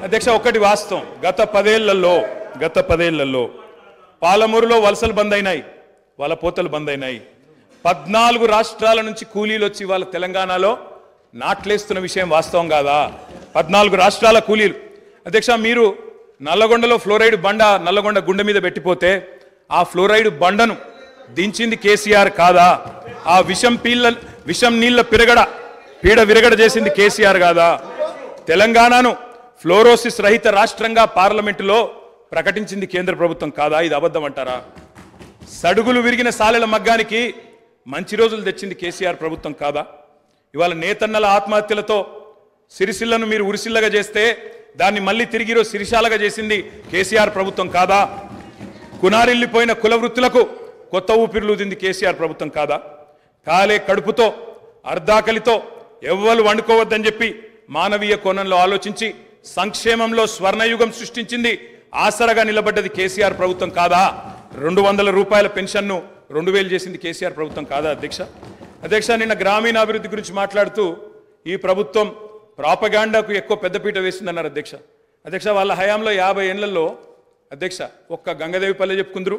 అధ్యక్ష ఒకటి వాస్తవం, గత పదేళ్లలో పాలమూరులో వలసలు బంద్ అయినాయి, వాళ్ళ పోతలు బంద్ అయినాయి. 14 రాష్ట్రాల నుంచి కూలీలు వచ్చి వాళ్ళ తెలంగాణలో నాట్లేస్తున్న విషయం వాస్తవం కాదా? 14 రాష్ట్రాల కూలీలు. అధ్యక్ష మీరు నల్లగొండలో ఫ్లోరైడ్ బండ నల్లగొండ గుండె మీద పెట్టిపోతే ఆ ఫ్లోరైడ్ బండను దించింది కేసీఆర్ కాదా? ఆ విషం నీళ్ల పీడ విరగడ చేసింది కేసీఆర్ కాదా? తెలంగాణను ఫ్లోరోసిస్ రహిత రాష్ట్రంగా పార్లమెంటులో ప్రకటించింది కేంద్ర ప్రభుత్వం కాదా? ఇది అబద్ధం అంటారా? సడుగులు విరిగిన సాలెల మగ్గానికి మంచి రోజులు తెచ్చింది కేసీఆర్ ప్రభుత్వం కాదా? ఇవాళ నేతన్నల ఆత్మహత్యలతో సిరిసిల్లను మీరు ఉరిసిల్లగా చేస్తే దాన్ని మళ్ళీ తిరిగి సిరిశాలగా చేసింది కేసీఆర్ ప్రభుత్వం కాదా? కునారిల్లిపోయిన కుల వృత్తులకు కొత్త ఊపిరులు ఊదింది కేసీఆర్ ప్రభుత్వం కాదా? కాలే కడుపుతో అర్ధాకలితో ఎవ్వరు వండుకోవద్దని చెప్పి మానవీయ కోణంలో ఆలోచించి సంక్షేమంలో స్వర్ణయుగం సృష్టించింది, ఆసరగా నిలబడ్డది కేసీఆర్ ప్రభుత్వం కాదా? 200 రూపాయల పెన్షన్ను 2000 చేసింది కేసీఆర్ ప్రభుత్వం కాదా? అధ్యక్ష నిన్న గ్రామీణాభివృద్ధి గురించి మాట్లాడుతూ ఈ ప్రభుత్వం ప్రాపగాండాకు ఎక్కువ పెద్దపీట వేసిందన్నారు అధ్యక్ష వాళ్ళ హయాంలో 50 ఏళ్లలో అధ్యక్ష ఒక్క గంగదేవి పల్లె చెప్పుకుందరు,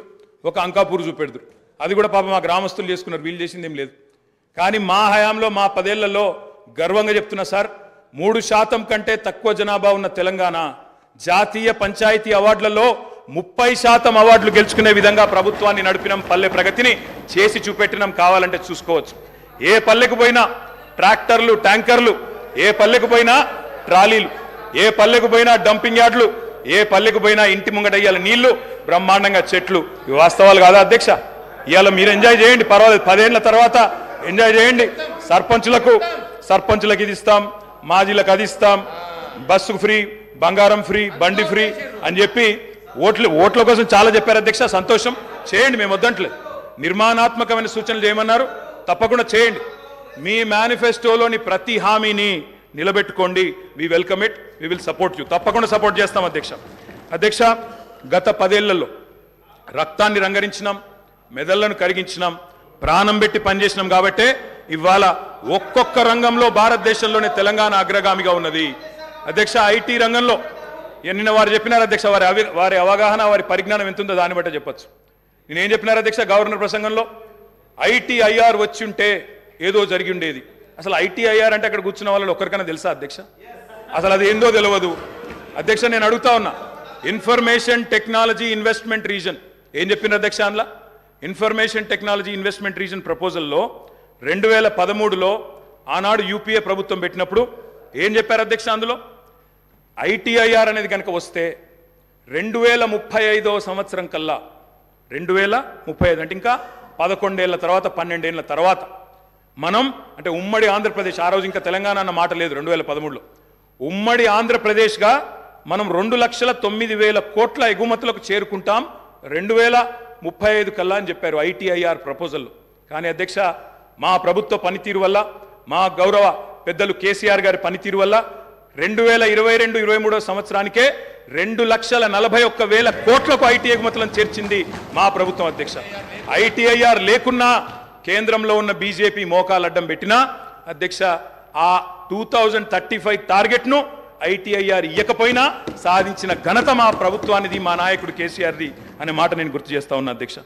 ఒక అంకాపూర్ చూపెడుదురు. అది కూడా పాప మా గ్రామస్తులు చేసుకున్నారు, వీళ్ళు చేసింది ఏం లేదు. కానీ మా హయాంలో మా 10 ఏళ్లలో గర్వంగా చెప్తున్నా సార్, 3% కంటే తక్కువ జనాభా ఉన్న తెలంగాణ జాతీయ పంచాయతీ అవార్డులలో 30% అవార్డులు గెలుచుకునే విధంగా ప్రభుత్వాన్ని నడిపినాం, పల్లె ప్రగతిని చేసి చూపెట్టినాం. కావాలంటే చూసుకోవచ్చు. ఏ పల్లెకు పోయినా ట్రాక్టర్లు, ట్యాంకర్లు, ఏ పల్లెకు పోయినా ట్రాలీలు, ఏ పల్లెకు పోయినా డంపింగ్ యార్డులు, ఏ పల్లెకు పోయినా ఇంటి ముంగట ఇయ్యాల నీళ్లు, బ్రహ్మాండంగా చెట్లు. ఇవి వాస్తవాలు కాదా అధ్యక్ష? ఇవాళ మీరు ఎంజాయ్ చేయండి, పర్వాలేదు. 10 ఏళ్ల తర్వాత ఎంజాయ్ చేయండి. సర్పంచులకు ఇది ఇస్తాం, మాజీలకు అది ఇస్తాం, బస్సు ఫ్రీ, బంగారం ఫ్రీ, బండి ఫ్రీ అని చెప్పి ఓట్ల కోసం చాలా చెప్పారు అధ్యక్ష. సంతోషం, చేయండి, మేము వద్దంటలేదు. నిర్మాణాత్మకమైన సూచనలు చేయమన్నారు, తప్పకుండా చేయండి. మీ మేనిఫెస్టోలోని ప్రతి హామీని నిలబెట్టుకోండి. We welcome it, we will support you. తప్పకుండా సపోర్ట్ చేస్తాం అధ్యక్ష. గత 10 ఏళ్లలో రక్తాన్ని రంగరించినాం, మెదళ్లను కరిగించినాం, ప్రాణం పెట్టి పనిచేసినాం. కాబట్టే ఇవాళ ఒక్కొక్క రంగంలో భారతదేశంలోనే తెలంగాణ అగ్రగామిగా ఉన్నది అధ్యక్ష. ఐటీ రంగంలో నిన్న వారు చెప్పినారు అధ్యక్ష, వారి అవగాహన, వారి పరిజ్ఞానం ఎంతుందో దాన్ని బట్టే చెప్పచ్చు. నేనేం చెప్పినారు అధ్యక్ష గవర్నర్ ప్రసంగంలో? ITIR వచ్చి ఉంటే ఏదో జరిగి ఉండేది. అసలు ITIR అంటే అక్కడ కూర్చున్న వాళ్ళు ఒక్కరికైనా తెలుసా అధ్యక్ష? అసలు అది ఏందో తెలియదు అధ్యక్ష. నేను అడుగుతా ఉన్నా, ఇన్ఫర్మేషన్ టెక్నాలజీ ఇన్వెస్ట్మెంట్ రీజన్ ఏం చెప్పిన అధ్యక్ష? అందులో ఇన్ఫర్మేషన్ టెక్నాలజీ ఇన్వెస్ట్మెంట్ రీజన్ ప్రపోజల్లో 2013లో ఆనాడు UPA ప్రభుత్వం పెట్టినప్పుడు ఏం చెప్పారు అధ్యక్ష? అందులో ITIR అనేది కనుక వస్తే 2035వ సంవత్సరం కల్లా, 2035 అంటే ఇంకా 11 ఏళ్ల తర్వాత, 12 ఏళ్ల తర్వాత మనం అంటే ఉమ్మడి ఆంధ్రప్రదేశ్, ఆ రోజు ఇంకా తెలంగాణ అన్న మాట లేదు, 2013లో ఉమ్మడి ఆంధ్రప్రదేశ్గా మనం 2,09,000 కోట్ల ఎగుమతులకు చేరుకుంటాం 2035 కల్లా అని చెప్పారు ITIR ప్రపోజల్లో. కానీ అధ్యక్ష మా ప్రభుత్వ పనితీరు వల్ల, మా గౌరవ పెద్దలు కేసీఆర్ గారి పనితీరు వల్ల 2022-23వ సంవత్సరానికే 2,41,000 కోట్లకు IT ఎగుమతులను చేర్చింది మా ప్రభుత్వం అధ్యక్ష. ITIR లేకున్నా కేంద్రంలో ఉన్న బీజేపీ మోకాలు అడ్డం పెట్టినా అధ్యక్ష ఆ 2035 టార్గెట్ను ITIR ఇయ్యకపోయినా సాధించిన ఘనత మా ప్రభుత్వానిది, మా నాయకుడు కేసీఆర్ది అనే మాట నేను గుర్తు చేస్తా ఉన్నా అధ్యక్ష.